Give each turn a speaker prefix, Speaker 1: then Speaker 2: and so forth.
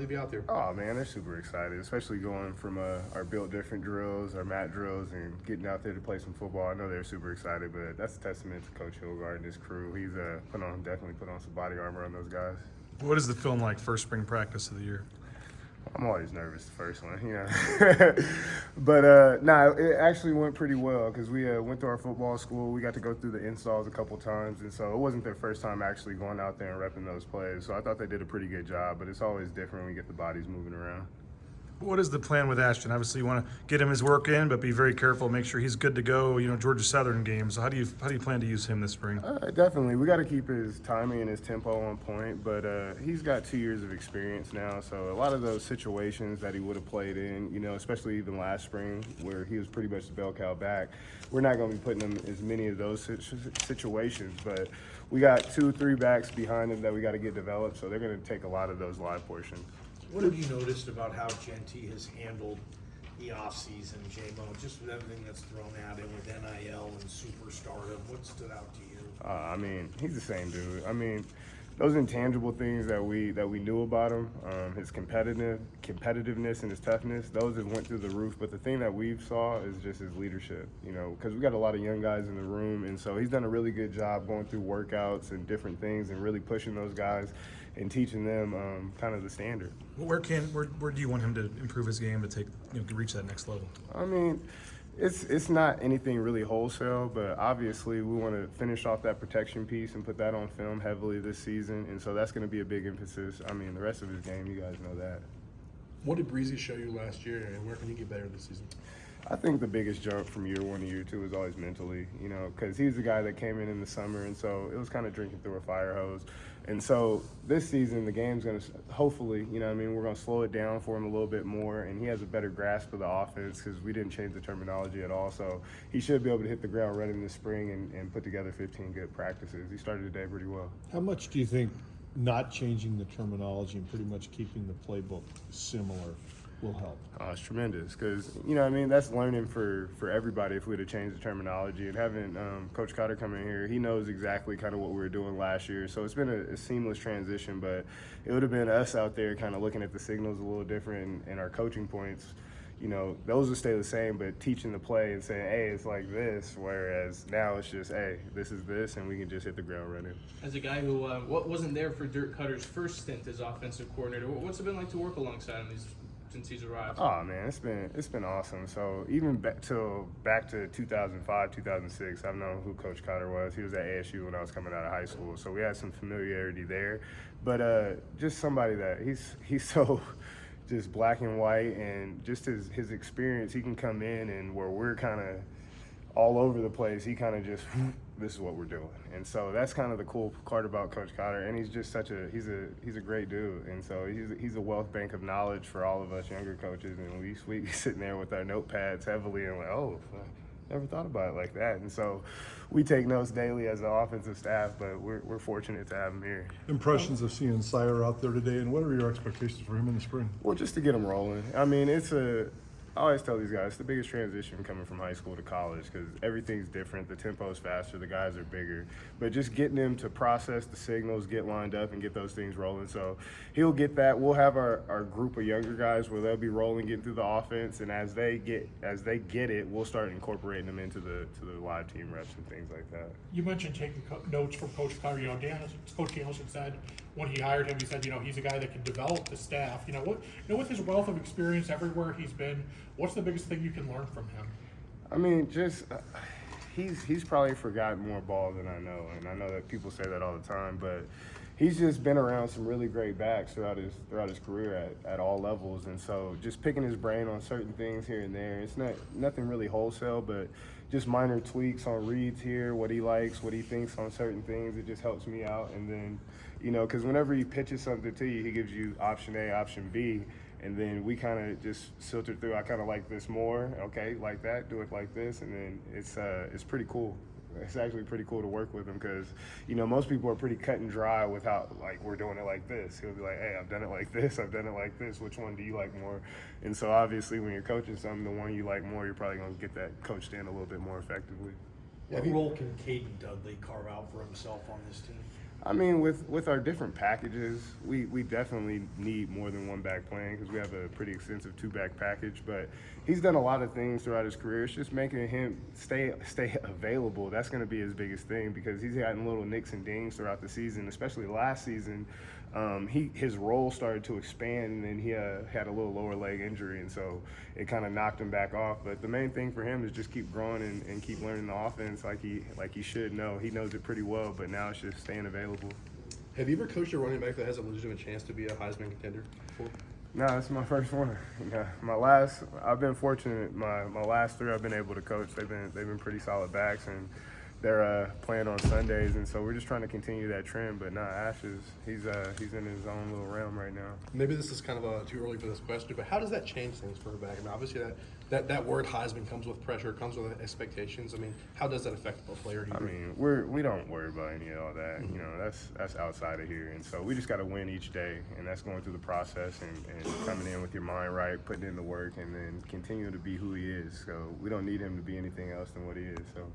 Speaker 1: to be out there?
Speaker 2: Oh man, they're super excited, especially going from our built different drills, our mat drills, and getting out there to play some football. I know they're super excited, but that's a testament to Coach Hilgard and his crew. He's definitely put on some body armor on those guys.
Speaker 3: What is the film like first spring practice of the year?
Speaker 2: I'm always nervous the first one, but it actually went pretty well because we went to our football school. We got to go through the installs a couple times, and so it wasn't their first time actually going out there and repping those plays. So I thought they did a pretty good job, but it's always different when you get the bodies moving around.
Speaker 3: What is the plan with Ashton? Obviously, you want to get him his work in, but be very careful, make sure he's good to go. Georgia Southern games. So how do you plan to use him this spring?
Speaker 2: Definitely, we got to keep his timing and his tempo on point. But he's got 2 years of experience now, so a lot of those situations that he would have played in, especially even last spring where he was pretty much the bell cow back, we're not going to be putting him as many of those situations. But we got 2-3 backs behind him that we got to get developed, so they're going to take a lot of those live portions.
Speaker 1: What have you noticed about how Genty has handled the offseason, J-Mo, just with everything that's thrown at him with NIL and superstardom? What stood out to you?
Speaker 2: He's the same dude. Those intangible things that we knew about him, his competitiveness and his toughness, those have went through the roof. But the thing that we've saw is just his leadership, because we got a lot of young guys in the room, and so he's done a really good job going through workouts and different things and really pushing those guys and teaching them kind of the standard.
Speaker 3: Where do you want him to improve his game to take to reach that next level?
Speaker 2: It's not anything really wholesale, but obviously we want to finish off that protection piece and put that on film heavily this season, and so that's going to be a big emphasis. The rest of his game, you guys know that.
Speaker 4: What did Breezy show you last year, and where can he get better this season?
Speaker 2: I think the biggest jump from year 1 to year 2 is always mentally, because he's the guy that came in the summer, and so it was kind of drinking through a fire hose. And so this season, the game's going to hopefully, we're going to slow it down for him a little bit more, and he has a better grasp of the offense because we didn't change the terminology at all. So he should be able to hit the ground running this spring and put together 15 good practices. He started today pretty well.
Speaker 4: How much do you think not changing the terminology and pretty much keeping the playbook similar will help?
Speaker 2: It's tremendous because, that's learning for everybody if we had to change the terminology. And having Coach Cotter come in here, he knows exactly kind of what we were doing last year. So it's been a seamless transition, but it would have been us out there kind of looking at the signals a little different and our coaching points. Those will stay the same, but teaching the play and saying, hey, it's like this, whereas now it's just, hey, this is this, and we can just hit the ground running.
Speaker 5: As a guy who wasn't there for Dirk Cutter's first stint as offensive coordinator, what's it been like to work alongside him since he's arrived?
Speaker 2: Oh man, it's been awesome. So even back to 2005, 2006, I've known who Coach Cotter was. He was at ASU when I was coming out of high school, so we had some familiarity there. But just somebody that he's so just black and white, and just his experience, he can come in and where we're kind of all over the place, he kind of just, this is what we're doing. And so that's kind of the cool part about Coach Cotter, and he's just he's a great dude, and so he's a wealth bank of knowledge for all of us younger coaches, and we sitting there with our notepads heavily and like, oh, I never thought about it like that. And so we take notes daily as an offensive staff, but we're fortunate to have him here.
Speaker 4: Impressions of seeing Sire out there today, and what are your expectations for him in the spring?
Speaker 2: Well, just to get him rolling. I always tell these guys, it's the biggest transition coming from high school to college because everything's different. The tempo's faster, the guys are bigger. But just getting them to process the signals, get lined up, and get those things rolling. So he'll get that. We'll have our group of younger guys where they'll be rolling, getting through the offense, and as they get it, we'll start incorporating them into the live team reps and things like that.
Speaker 6: You mentioned taking notes from Coach Cotter. Coach Danielson said when he hired him, he said, he's a guy that can develop the staff. With his wealth of experience everywhere he's been, what's the biggest thing you can learn from him?
Speaker 2: He's probably forgotten more ball than I know, and I know that people say that all the time, but he's just been around some really great backs throughout his career at all levels, and so just picking his brain on certain things here and there. It's nothing really wholesale, but just minor tweaks on reads here, what he likes, what he thinks on certain things. It just helps me out, and then because whenever he pitches something to you, he gives you option A, option B. And then we kind of just filter through. I kind of like this more. Okay, like that. Do it like this, and then it's pretty cool. It's actually pretty cool to work with him because most people are pretty cut and dry with how we're doing it like this. He'll be like, hey, I've done it like this. I've done it like this. Which one do you like more? And so obviously when you're coaching something, the one you like more, you're probably going to get that coached in a little bit more effectively.
Speaker 1: What role can Kaden Dudley carve out for himself on this team?
Speaker 2: I mean, with our different packages, we definitely need more than one back playing because we have a pretty extensive two-back package. But he's done a lot of things throughout his career. It's just making him stay available. That's going to be his biggest thing because he's gotten little nicks and dings throughout the season, especially last season. His role started to expand, and then he had a little lower leg injury, and so it kind of knocked him back off. But the main thing for him is just keep growing and keep learning the offense like he should know. He knows it pretty well, but now it's just staying available.
Speaker 7: Have you ever coached a running back that has a legitimate chance to be a Heisman contender before?
Speaker 2: No, this is my first one. Yeah, I've been fortunate. My last three I've been able to coach. They've been pretty solid backs, and they're playing on Sundays, and so we're just trying to continue that trend. But no, Ash he's in his own little realm right now.
Speaker 7: Maybe this is kind of too early for this question, but how does that change things for a back? I mean, obviously that word Heisman comes with pressure, comes with expectations. I mean, how does that affect the player?
Speaker 2: I mean, we don't worry about any of all that. You know, that's outside of here, and so we just got to win each day, and that's going through the process and coming in with your mind right, putting in the work, and then continue to be who he is. So we don't need him to be anything else than what he is. So.